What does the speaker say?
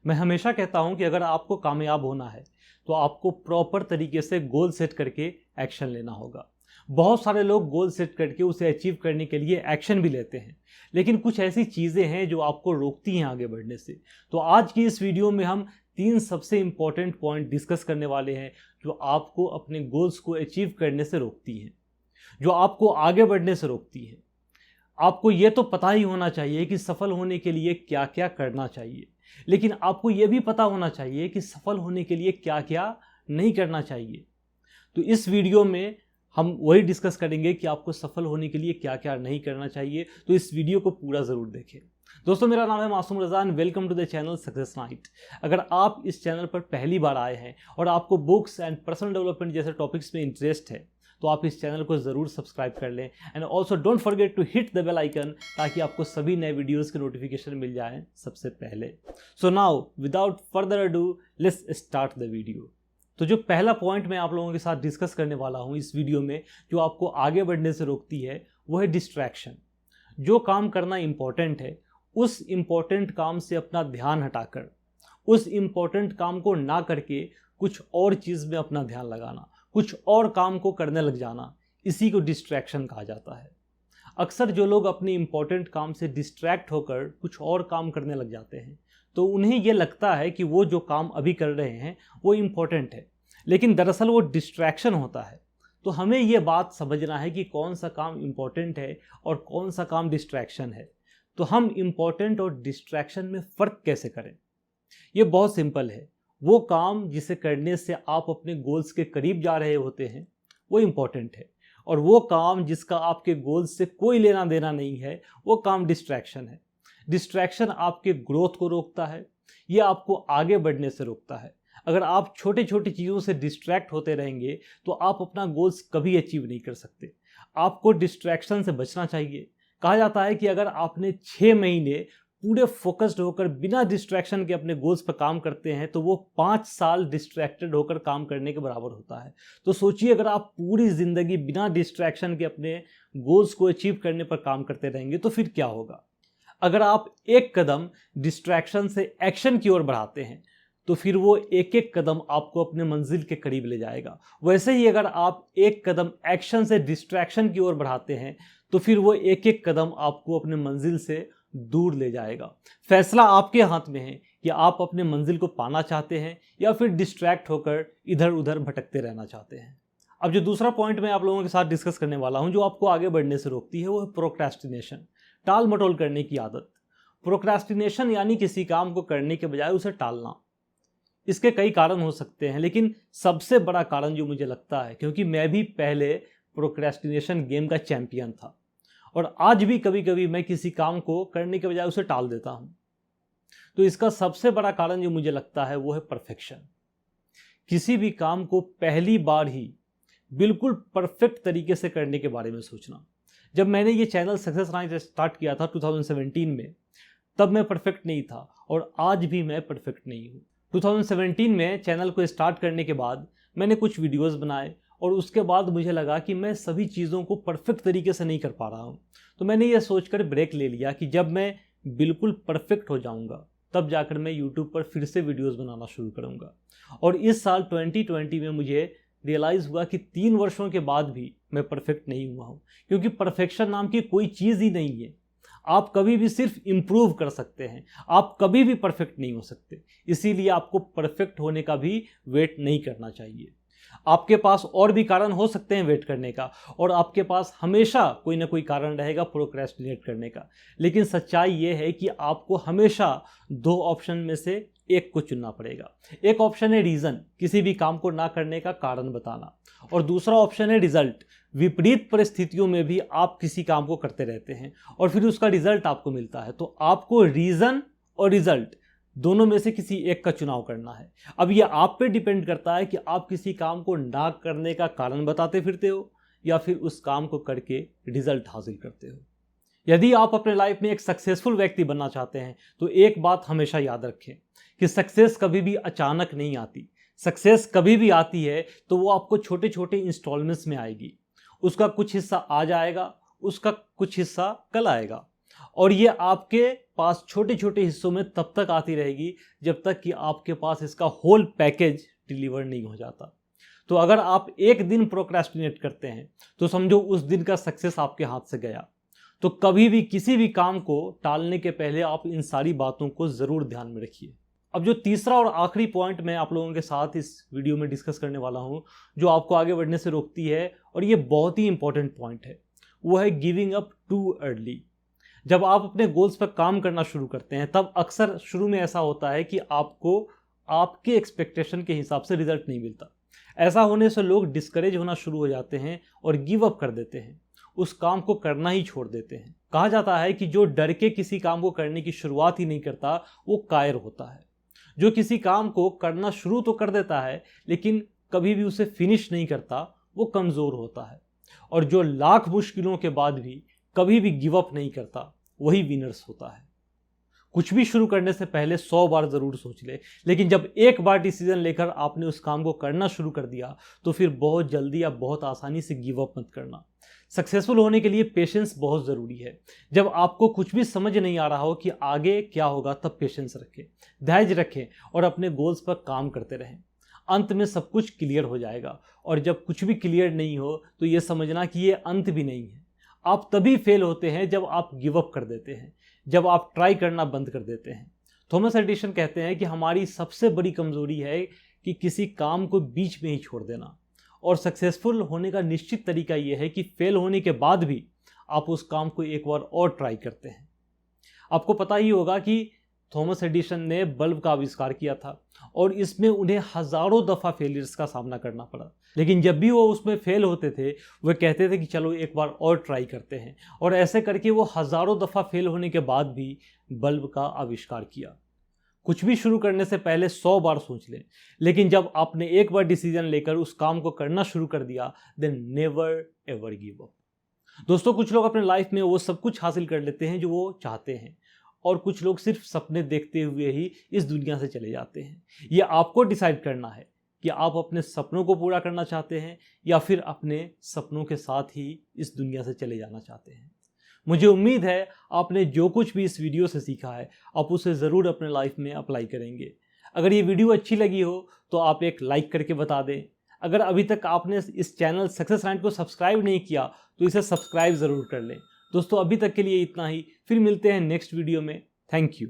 मैं हमेशा कहता हूं कि अगर आपको कामयाब होना है तो आपको प्रॉपर तरीके से गोल सेट करके एक्शन लेना होगा। बहुत सारे लोग गोल सेट करके उसे अचीव करने के लिए एक्शन भी लेते हैं, लेकिन कुछ ऐसी चीज़ें हैं जो आपको रोकती हैं आगे बढ़ने से। तो आज की इस वीडियो में हम 3 सबसे इंपॉर्टेंट पॉइंट डिस्कस करने वाले हैं जो आपको अपने गोल्स को अचीव करने से रोकती हैं, जो आपको आगे बढ़ने से रोकती हैं। आपको ये तो पता ही होना चाहिए कि सफल होने के लिए क्या क्या करना चाहिए, लेकिन आपको ये भी पता होना चाहिए कि सफल होने के लिए क्या क्या नहीं करना चाहिए। तो इस वीडियो में हम वही डिस्कस करेंगे कि आपको सफल होने के लिए क्या क्या नहीं करना चाहिए। तो इस वीडियो को पूरा ज़रूर देखें। दोस्तों, मेरा नाम है Masoom Raza and welcome to the channel success night. अगर आप इस चैनल पर पहली बार आए हैं और आपको बुक्स एंड पर्सनल डेवलपमेंट जैसे टॉपिक्स में इंटरेस्ट है तो आप इस चैनल को ज़रूर सब्सक्राइब कर लें and also don't forget to hit the bell icon ताकि आपको सभी नए वीडियोज़ के नोटिफिकेशन मिल जाएँ सबसे पहले। So now without further ado let's start the video. तो जो पहला पॉइंट मैं आप लोगों के साथ डिस्कस करने वाला हूँ इस वीडियो में, जो आपको आगे बढ़ने से रोकती है, वो है डिस्ट्रैक्शन। जो काम करना इम्पॉर्टेंट है उस इम्पॉर्टेंट काम से अपना ध्यान हटाकर उस इम्पॉर्टेंट काम को ना करके कुछ और चीज़ में अपना ध्यान लगाना, कुछ और काम को करने लग जाना, इसी को डिस्ट्रैक्शन कहा जाता है। अक्सर जो लोग अपने इम्पॉर्टेंट काम से डिस्ट्रैक्ट होकर कुछ और काम करने लग जाते हैं तो उन्हें यह लगता है कि वो जो काम अभी कर रहे हैं वो इम्पॉर्टेंट है, लेकिन दरअसल वो डिस्ट्रैक्शन होता है। तो हमें ये बात समझना है कि कौन सा काम इम्पॉर्टेंट है और कौन सा काम डिस्ट्रैक्शन है। तो हम इम्पॉर्टेंट और डिस्ट्रैक्शन में फ़र्क कैसे करें? ये बहुत सिंपल है। वो काम जिसे करने से आप अपने गोल्स के करीब जा रहे होते हैं वो इम्पॉर्टेंट है, और वो काम जिसका आपके गोल्स से कोई लेना देना नहीं है वो काम डिस्ट्रैक्शन है। डिस्ट्रैक्शन आपके ग्रोथ को रोकता है, ये आपको आगे बढ़ने से रोकता है। अगर आप छोटे छोटी चीज़ों से डिस्ट्रैक्ट होते रहेंगे तो आप अपना गोल्स कभी अचीव नहीं कर सकते। आपको डिस्ट्रैक्शन से बचना चाहिए। कहा जाता है कि अगर आपने 6 महीने पूरे फोकस्ड होकर बिना डिस्ट्रैक्शन के अपने गोल्स पर काम करते हैं तो वो 5 साल डिस्ट्रैक्टेड होकर काम करने के बराबर होता है। तो सोचिए, अगर आप पूरी ज़िंदगी बिना डिस्ट्रैक्शन के अपने गोल्स को अचीव करने पर काम करते रहेंगे तो फिर क्या होगा। अगर आप एक कदम डिस्ट्रैक्शन से एक्शन की ओर बढ़ाते हैं तो फिर वो एक एक कदम आपको अपने मंजिल के करीब ले जाएगा। वैसे ही अगर आप एक कदम एक्शन से डिस्ट्रैक्शन की ओर बढ़ाते हैं तो फिर वो एक एक कदम आपको अपने मंजिल से दूर ले जाएगा। फैसला आपके हाथ में है कि आप अपने मंजिल को पाना चाहते हैं या फिर डिस्ट्रैक्ट होकर इधर उधर भटकते रहना चाहते हैं। अब जो दूसरा पॉइंट मैं आप लोगों के साथ डिस्कस करने वाला हूं जो आपको आगे बढ़ने से रोकती है वो है प्रोक्रेस्टिनेशन, टाल मटोल करने की आदत। प्रोक्रेस्टिनेशन यानी किसी काम को करने के बजाय उसे टालना। इसके कई कारण हो सकते हैं, लेकिन सबसे बड़ा कारण जो मुझे लगता है, क्योंकि मैं भी पहले प्रोक्रेस्टिनेशन गेम का चैंपियन था और आज भी कभी कभी मैं किसी काम को करने के बजाय उसे टाल देता हूं, तो इसका सबसे बड़ा कारण जो मुझे लगता है वो है परफेक्शन। किसी भी काम को पहली बार ही बिल्कुल परफेक्ट तरीके से करने के बारे में सोचना। जब मैंने ये चैनल सक्सेस नाइट स्टार्ट किया था 2017 में, तब मैं परफेक्ट नहीं था और आज भी मैं परफेक्ट नहीं हूँ। 2017 में चैनल को स्टार्ट करने के बाद मैंने कुछ वीडियोस बनाए और उसके बाद मुझे लगा कि मैं सभी चीज़ों को परफेक्ट तरीके से नहीं कर पा रहा हूँ। तो मैंने ये सोचकर ब्रेक ले लिया कि जब मैं बिल्कुल परफेक्ट हो जाऊँगा तब जाकर मैं यूट्यूब पर फिर से वीडियोस बनाना शुरू करूँगा। और इस साल 2020 में मुझे रियलाइज़ हुआ कि 3 वर्षों के बाद भी मैं परफेक्ट नहीं हुआ हूँ, क्योंकि परफेक्शन नाम की कोई चीज़ ही नहीं है। आप कभी भी सिर्फ इम्प्रूव कर सकते हैं, आप कभी भी परफेक्ट नहीं हो सकते। इसीलिए आपको परफेक्ट होने का भी वेट नहीं करना चाहिए। आपके पास और भी कारण हो सकते हैं वेट करने का, और आपके पास हमेशा कोई ना कोई कारण रहेगा प्रोक्रेस्टिनेट करने का, लेकिन सच्चाई ये है कि आपको हमेशा 2 ऑप्शन में से एक को चुनना पड़ेगा। एक ऑप्शन है रीज़न, किसी भी काम को ना करने का कारण बताना, और दूसरा ऑप्शन है रिजल्ट। विपरीत परिस्थितियों में भी आप किसी काम को करते रहते हैं और फिर उसका रिजल्ट आपको मिलता है, तो आपको रीज़न और रिजल्ट दोनों में से किसी एक का चुनाव करना है। अब यह आप पे डिपेंड करता है कि आप किसी काम को ना करने का कारण बताते फिरते हो या फिर उस काम को करके रिजल्ट हासिल करते हो। यदि आप अपने लाइफ में एक सक्सेसफुल व्यक्ति बनना चाहते हैं तो एक बात हमेशा याद रखें कि सक्सेस कभी भी अचानक नहीं आती। सक्सेस कभी भी आती है तो वो आपको छोटे छोटे इंस्टॉलमेंट्स में आएगी। उसका कुछ हिस्सा आज आएगा, उसका कुछ हिस्सा कल आएगा, और ये आपके पास छोटे छोटे हिस्सों में तब तक आती रहेगी जब तक कि आपके पास इसका होल पैकेज डिलीवर नहीं हो जाता। तो अगर आप एक दिन प्रोक्रेस्टिनेट करते हैं तो समझो उस दिन का सक्सेस आपके हाथ से गया। तो कभी भी किसी भी काम को टालने के पहले आप इन सारी बातों को ज़रूर ध्यान में रखिए। अब जो तीसरा और आखिरी पॉइंट मैं आप लोगों के साथ इस वीडियो में डिस्कस करने वाला हूं, जो आपको आगे बढ़ने से रोकती है, और ये बहुत ही इंपॉर्टेंट पॉइंट है, वो है गिविंग अप टू अर्ली। जब आप अपने गोल्स पर काम करना शुरू करते हैं तब अक्सर शुरू में ऐसा होता है कि आपको आपके एक्सपेक्टेशन के हिसाब से रिजल्ट नहीं मिलता। ऐसा होने से लोग डिस्करेज होना शुरू हो जाते हैं और गिव अप कर देते हैं, उस काम को करना ही छोड़ देते हैं। कहा जाता है कि जो डर के किसी काम को करने की शुरुआत ही नहीं करता वो कायर होता है। जो किसी काम को करना शुरू तो कर देता है लेकिन कभी भी उसे फिनिश नहीं करता वो कमज़ोर होता है। और जो लाख मुश्किलों के बाद भी कभी भी गिव अप नहीं करता वही विनर्स होता है। कुछ भी शुरू करने से पहले 100 बार ज़रूर सोच ले, लेकिन जब एक बार डिसीजन लेकर आपने उस काम को करना शुरू कर दिया तो फिर बहुत जल्दी या बहुत आसानी से गिव अप मत करना। सक्सेसफुल होने के लिए पेशेंस बहुत ज़रूरी है। जब आपको कुछ भी समझ नहीं आ रहा हो कि आगे क्या होगा तब पेशेंस रखें, धैर्य रखें और अपने गोल्स पर काम करते रहें। अंत में सब कुछ क्लियर हो जाएगा। और जब कुछ भी क्लियर नहीं हो तो ये समझना कि ये अंत भी नहीं है। आप तभी फेल होते हैं जब आप गिव अप कर देते हैं, जब आप ट्राई करना बंद कर देते हैं। थॉमस एडिसन कहते हैं कि हमारी सबसे बड़ी कमजोरी है कि किसी काम को बीच में ही छोड़ देना। और सक्सेसफुल होने का निश्चित तरीका यह है कि फेल होने के बाद भी आप उस काम को एक बार और ट्राई करते हैं। आपको पता ही होगा कि थॉमस एडिसन ने बल्ब का आविष्कार किया था और इसमें उन्हें हजारों दफ़ा फेलियर्स का सामना करना पड़ा, लेकिन जब भी वो उसमें फेल होते थे वह कहते थे कि चलो एक बार और ट्राई करते हैं। और ऐसे करके वो हजारों दफ़ा फेल होने के बाद भी बल्ब का आविष्कार किया। कुछ भी शुरू करने से पहले 100 बार सोच लें, लेकिन जब आपने एक बार डिसीजन लेकर उस काम को करना शुरू कर दिया then never ever give up. दोस्तों, कुछ लोग अपने लाइफ में वो सब कुछ हासिल कर लेते हैं जो वो चाहते हैं और कुछ लोग सिर्फ सपने देखते हुए ही इस दुनिया से चले जाते हैं। ये आपको डिसाइड करना है कि आप अपने सपनों को पूरा करना चाहते हैं या फिर अपने सपनों के साथ ही इस दुनिया से चले जाना चाहते हैं। मुझे उम्मीद है आपने जो कुछ भी इस वीडियो से सीखा है आप उसे ज़रूर अपने लाइफ में अप्लाई करेंगे। अगर ये वीडियो अच्छी लगी हो तो आप एक लाइक करके बता दें। अगर अभी तक आपने इस चैनल सक्सेस माइंड को सब्सक्राइब नहीं किया तो इसे सब्सक्राइब ज़रूर कर लें। दोस्तों, अभी तक के लिए इतना ही, फिर मिलते हैं नेक्स्ट वीडियो में। Thank you.